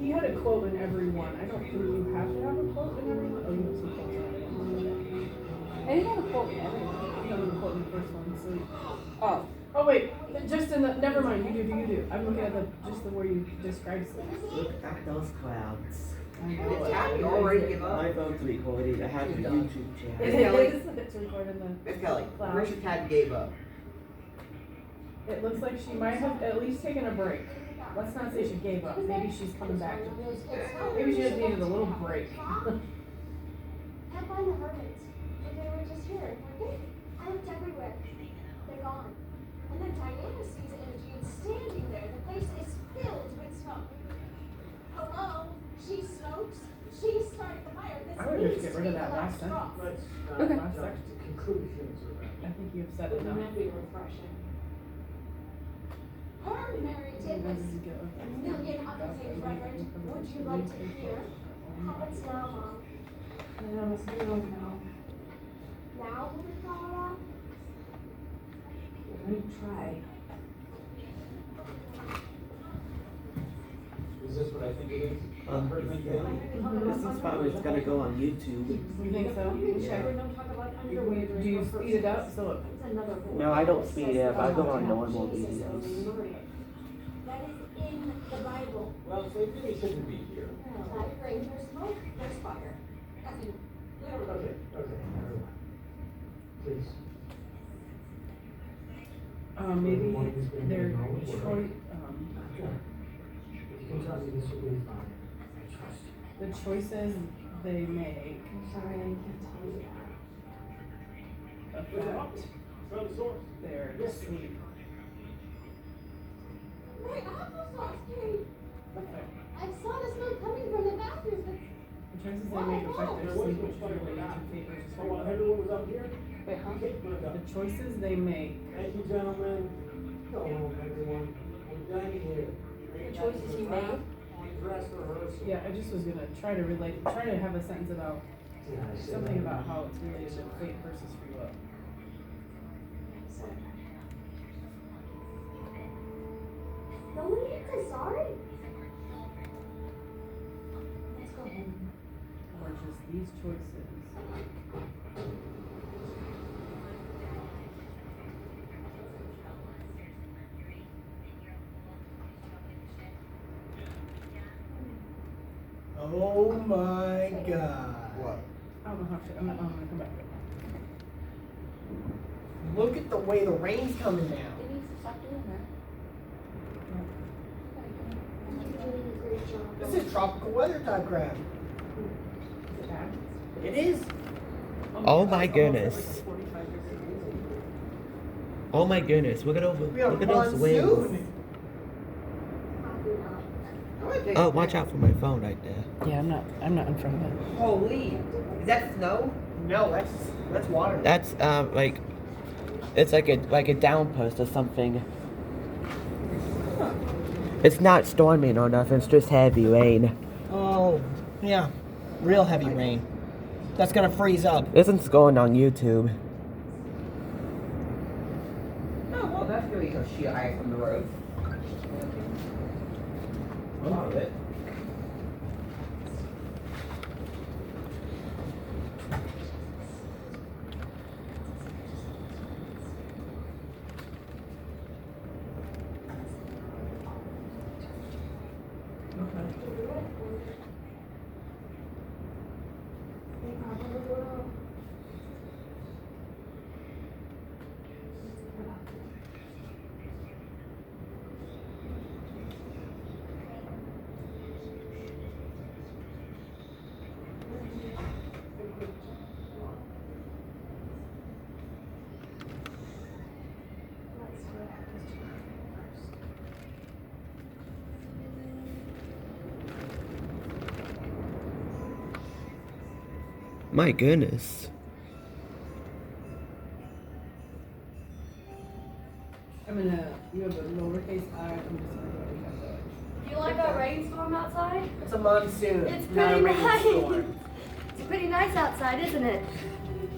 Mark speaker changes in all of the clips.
Speaker 1: He had a quote in every one. I don't think you have to have a quote in every one. Oh, you have some quotes in every one.
Speaker 2: I didn't have a quote in every one.
Speaker 1: You have a quote in the first one, so.
Speaker 2: Oh.
Speaker 1: Oh wait, just in the. Never mind. You do. I'm looking at just the where you describe sleep.
Speaker 3: Look at those clouds.
Speaker 4: It's happy already give up.
Speaker 3: My phone's recording. I have a YouTube channel.
Speaker 1: It's recording the.
Speaker 4: Miss Kelly,
Speaker 1: clouds.
Speaker 4: where's your cat gave up?
Speaker 1: It looks like she might have at least taken a break. Let's not say she gave up. Maybe she's coming back. Maybe she just needed a little break.
Speaker 5: Can't find the hermits, but they were just here. I looked everywhere. They're gone. And then Diana sees Imogene standing there. The place is filled with smoke. Hello? She smokes. She started the fire. This
Speaker 1: I would just get rid of that last
Speaker 5: straw.
Speaker 1: sentence.
Speaker 2: Okay.
Speaker 1: Last section.
Speaker 6: Conclusions are
Speaker 1: I think you've said enough.
Speaker 5: refreshing. Her married did this. $1 million other things, Reverend. Would you like to hear? Happens now, Mom.
Speaker 1: No, it's no.
Speaker 5: Now will we follow up?
Speaker 2: Let me try.
Speaker 6: Is this what I think it is?
Speaker 3: This is probably it's gonna go on YouTube.
Speaker 1: You think so?
Speaker 3: Yeah.
Speaker 1: Do you speed it up? So look.
Speaker 3: No, I don't speed it up. I go on normal videos.
Speaker 5: That is in the Bible.
Speaker 6: Well, so they really shouldn't be here.
Speaker 5: Like rain, there's smoke, there's fire.
Speaker 6: Okay, never mind. Please.
Speaker 1: Maybe their choice.
Speaker 6: If you can tell me this will be fine, I trust you.
Speaker 1: The choices they make
Speaker 2: Sorry, I can't tell you that.
Speaker 1: affect their sleep.
Speaker 5: My applesauce cake!
Speaker 1: Affect
Speaker 5: I saw the smoke coming from the bathroom, but
Speaker 1: the choices they make affect their sleep, which is related to fate versus free will.
Speaker 6: Everyone was up here?
Speaker 2: Wait, huh?
Speaker 1: The choices they make.
Speaker 6: Thank you, gentlemen. Go home, everyone. We're done here.
Speaker 2: The choices you made?
Speaker 6: Dress rehearsal.
Speaker 1: Yeah, I just was gonna try to have a sentence about something about how it's related to fate versus free will.
Speaker 5: no one needs to say sorry.
Speaker 2: Let's go home.
Speaker 1: Or just these choices.
Speaker 7: Oh my God.
Speaker 4: What?
Speaker 1: I don't know how I'm gonna come back.
Speaker 7: Look at the way the rain's coming down.
Speaker 2: They need to stop doing that.
Speaker 5: You're doing a great job.
Speaker 7: This is tropical weather type crap.
Speaker 1: Is it bad?
Speaker 7: It is.
Speaker 3: Oh
Speaker 1: God,
Speaker 3: my
Speaker 1: it's almost
Speaker 3: goodness.
Speaker 1: like 45 degrees.
Speaker 3: Oh my goodness! Look at those.
Speaker 7: We have
Speaker 3: Look at those winds.
Speaker 7: monsoon.
Speaker 3: Oh, watch out for my phone right there.
Speaker 1: Yeah, I'm not in front of it.
Speaker 4: Holy, is that snow?
Speaker 7: No, that's water.
Speaker 3: That's like, it's like a downpost or something. It's not storming or nothing. It's just heavy rain.
Speaker 7: Oh, yeah. Real heavy rain. That's gonna freeze up.
Speaker 3: This one's going on YouTube.
Speaker 4: Oh, well, that's really some sheet ice from the road. A lot of it.
Speaker 3: My goodness.
Speaker 1: You have a lowercase I, I'm just gonna go with that.
Speaker 5: Do you like our rainstorm outside?
Speaker 7: It's a monsoon.
Speaker 5: It's
Speaker 7: not a
Speaker 5: pretty nice.
Speaker 7: rainstorm.
Speaker 5: It's pretty nice outside, isn't it?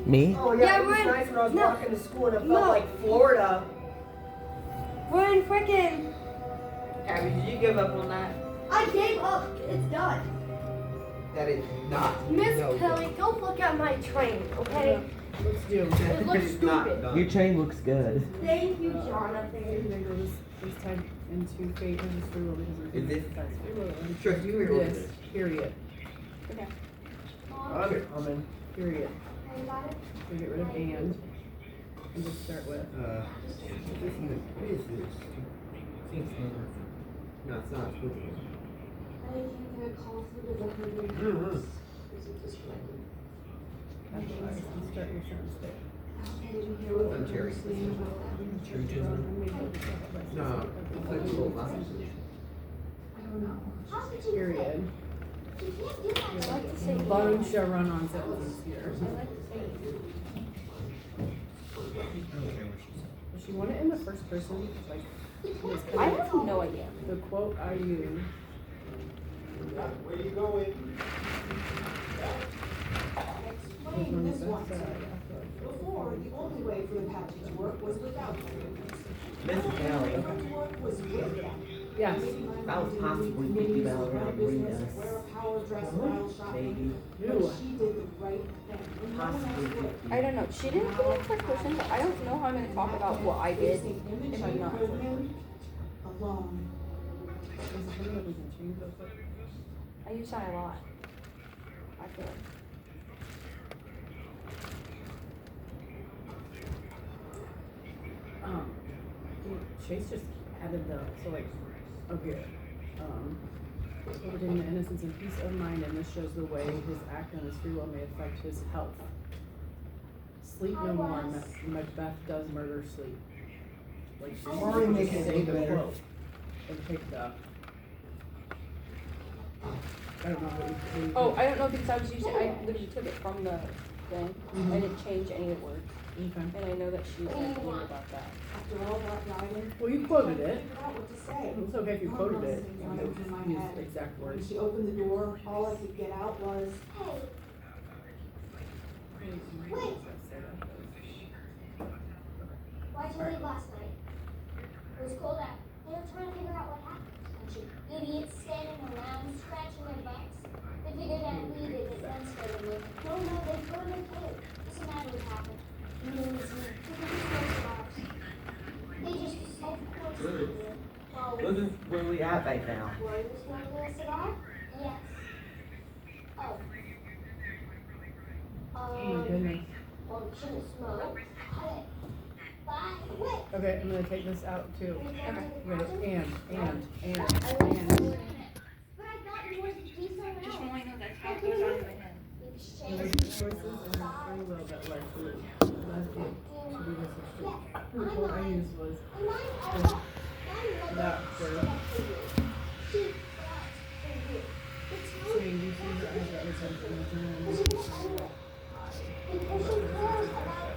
Speaker 3: Me?
Speaker 7: Oh yeah,
Speaker 5: Yeah,
Speaker 7: it was
Speaker 5: we're in-
Speaker 7: nice when I was
Speaker 5: no.
Speaker 7: walking to school and it felt
Speaker 5: No.
Speaker 7: like Florida.
Speaker 5: We're in frickin'
Speaker 4: Abby, did you give up on that?
Speaker 2: I gave up. It's done.
Speaker 4: That is not.
Speaker 2: Miss
Speaker 4: no
Speaker 2: Kelly,
Speaker 4: good.
Speaker 2: go look at my train, okay?
Speaker 1: Let's do.
Speaker 2: It looks
Speaker 4: It's not
Speaker 2: stupid.
Speaker 4: done.
Speaker 3: Your train looks good.
Speaker 2: Thank you,
Speaker 1: We're
Speaker 2: Jonathan.
Speaker 1: gonna go this time into fate versus free will because we're
Speaker 4: Is this-
Speaker 1: besides free will and
Speaker 4: Sure, you read
Speaker 1: this period.
Speaker 5: Mom,
Speaker 1: Common period.
Speaker 5: you got it?
Speaker 1: We get rid of and just start with.
Speaker 4: What is this? No, it's not. It's moving.
Speaker 5: I think you're gonna call through the record.
Speaker 4: Mhm.
Speaker 5: Is it disconnected?
Speaker 1: Capitalize and start your sentence there.
Speaker 5: Did you hear what
Speaker 4: I'm
Speaker 5: we
Speaker 4: Jerry.
Speaker 5: were saying about that?
Speaker 4: No, flexible lines.
Speaker 5: I don't know. How could you?
Speaker 1: Period.
Speaker 5: You can't do that.
Speaker 2: I like to say
Speaker 1: Bottom shall run on sentences here. Does she want it in the first person? Like, it's
Speaker 2: I
Speaker 1: kind of
Speaker 2: have no idea.
Speaker 1: the quote I use.
Speaker 6: Where you going?
Speaker 1: Explain
Speaker 8: this one. Before, the only way for the package to work was without them.
Speaker 3: Miss Kelly,
Speaker 8: Work was with them.
Speaker 1: Yes.
Speaker 3: that was possibly 50 miles around Rita.
Speaker 8: Wear a power dress while shopping.
Speaker 3: Maybe.
Speaker 8: But she did the right thing. When no one
Speaker 3: Possibly
Speaker 8: else would.
Speaker 3: 50.
Speaker 2: I don't know. She didn't put in first person, but I don't know how I'm gonna talk about what I did if I'm not.
Speaker 8: Alone.
Speaker 1: Is it something that we can change real quick?
Speaker 2: I use that a lot. I feel like.
Speaker 1: Chase just added okay, overtaking the innocence and peace of mind, and this shows the way his act on his free will may affect his health. Sleep no more, Macbeth does murder sleep. Like, she
Speaker 7: Already making it
Speaker 1: say
Speaker 7: look
Speaker 1: the
Speaker 7: better.
Speaker 1: quote and pick the. I don't know what you.
Speaker 2: Oh, I don't know because I was using. I literally took it from the thing.
Speaker 1: Mhm.
Speaker 2: I didn't change any of the words,
Speaker 1: Okay.
Speaker 2: and I know that she's like worried about that.
Speaker 8: After all that riding,
Speaker 1: Well, you quoted it.
Speaker 8: I forgot what to say.
Speaker 1: It's okay if you quoted it.
Speaker 8: Things running
Speaker 1: You
Speaker 8: through my
Speaker 1: use
Speaker 8: head.
Speaker 1: exact
Speaker 8: When
Speaker 1: words.
Speaker 8: she opened the door, all I could get out was,
Speaker 5: Hey, why'd you leave last night? It was cold out. They were trying to figure out what happened. Bunch of idiots standing around, scratching their butts. They figured out we did it, then started looking. No, they burned their code. Doesn't matter what happened. You know it's me. Look at these photos of ours. They just, of course they did. Well,
Speaker 3: This is where we at right now.
Speaker 5: were you smoking a cigar? Yes. Oh.
Speaker 1: Oh my goodness.
Speaker 5: Well, you shouldn't smoke. Cut it. Bye. Wait.
Speaker 1: Okay, I'm gonna take this out too.
Speaker 5: Okay.
Speaker 1: Ready? And.
Speaker 5: But I thought you wanted to do something else.
Speaker 2: want to know that's how it goes on in my head.
Speaker 1: There's choices and free will that led to it. Led it to be this issue. The quote I used was saying you see her eyes represent the
Speaker 5: Because she cares about